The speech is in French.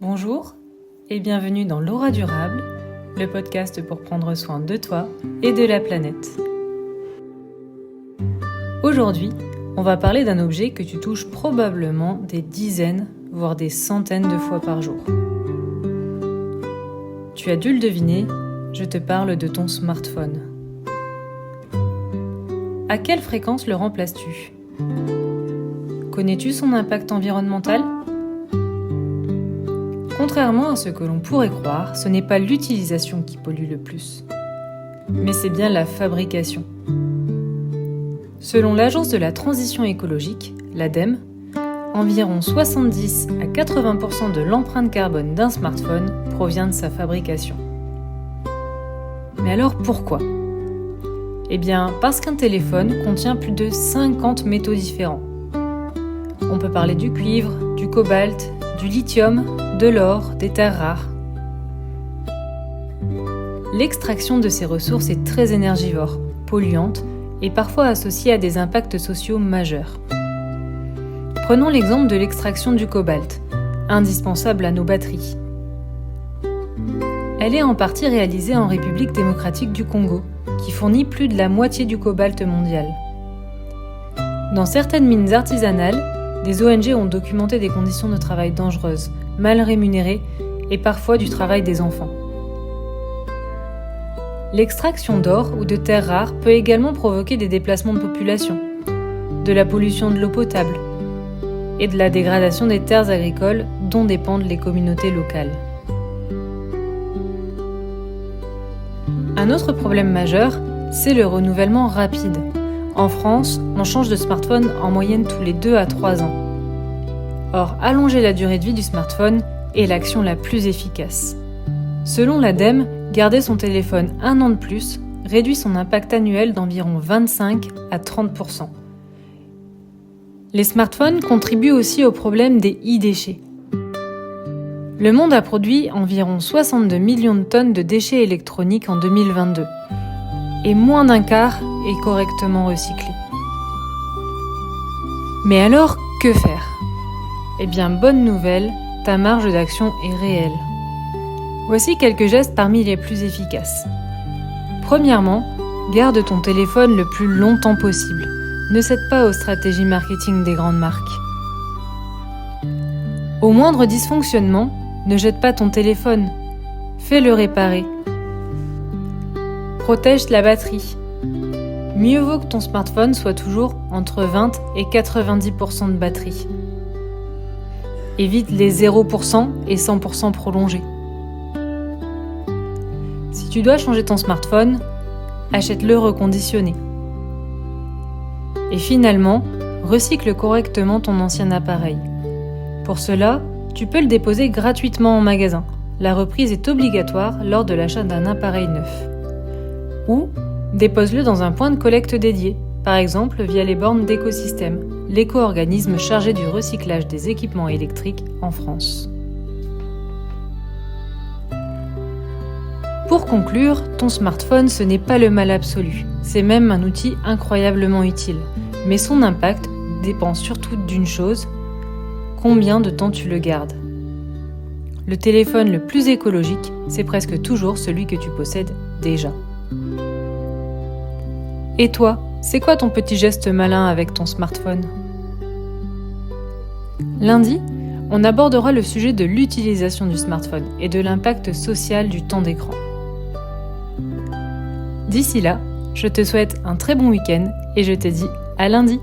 Bonjour et bienvenue dans l'Aura Durable, le podcast pour prendre soin de toi et de la planète. Aujourd'hui, on va parler d'un objet que tu touches probablement des dizaines, voire des centaines de fois par jour. Tu as dû le deviner, je te parle de ton smartphone. À quelle fréquence le remplaces-tu ? Connais-tu son impact environnemental ? Contrairement à ce que l'on pourrait croire, ce n'est pas l'utilisation qui pollue le plus, mais c'est bien la fabrication. Selon l'Agence de la transition écologique, l'ADEME, environ 70 à 80% de l'empreinte carbone d'un smartphone provient de sa fabrication. Mais alors pourquoi ? Eh bien, parce qu'un téléphone contient plus de 50 métaux différents. On peut parler du cuivre, du cobalt, du lithium, de l'or, des terres rares. L'extraction de ces ressources est très énergivore, polluante et parfois associée à des impacts sociaux majeurs. Prenons l'exemple de l'extraction du cobalt, indispensable à nos batteries. Elle est en partie réalisée en République démocratique du Congo, qui fournit plus de la moitié du cobalt mondial. Dans certaines mines artisanales, des ONG ont documenté des conditions de travail dangereuses, mal rémunérées et parfois du travail des enfants. L'extraction d'or ou de terres rares peut également provoquer des déplacements de population, de la pollution de l'eau potable et de la dégradation des terres agricoles dont dépendent les communautés locales. Un autre problème majeur, c'est le renouvellement rapide. En France, on change de smartphone en moyenne tous les 2 à 3 ans. Or, allonger la durée de vie du smartphone est l'action la plus efficace. Selon l'ADEME, garder son téléphone 1 an de plus réduit son impact annuel d'environ 25 à 30%. Les smartphones contribuent aussi au problème des e-déchets. Le monde a produit environ 62 millions de tonnes de déchets électroniques en 2022. Et moins d'un quart est correctement recyclé. Mais alors, que faire ? Eh bien, bonne nouvelle, ta marge d'action est réelle. Voici quelques gestes parmi les plus efficaces. Premièrement, garde ton téléphone le plus longtemps possible. Ne cède pas aux stratégies marketing des grandes marques. Au moindre dysfonctionnement, ne jette pas ton téléphone. Fais-le réparer. Protège la batterie. Mieux vaut que ton smartphone soit toujours entre 20 et 90% de batterie. Évite les 0% et 100% prolongés. Si tu dois changer ton smartphone, achète-le reconditionné. Et finalement, recycle correctement ton ancien appareil. Pour cela, tu peux le déposer gratuitement en magasin. La reprise est obligatoire lors de l'achat d'un appareil neuf. Ou dépose-le dans un point de collecte dédié, par exemple via les bornes d'Écosystème, l'éco-organisme chargé du recyclage des équipements électriques en France. Pour conclure, ton smartphone, ce n'est pas le mal absolu, c'est même un outil incroyablement utile, mais son impact dépend surtout d'une chose, combien de temps tu le gardes. Le téléphone le plus écologique, c'est presque toujours celui que tu possèdes déjà. Et toi, c'est quoi ton petit geste malin avec ton smartphone ? Lundi, on abordera le sujet de l'utilisation du smartphone et de l'impact social du temps d'écran. D'ici là, je te souhaite un très bon week-end et je te dis à lundi.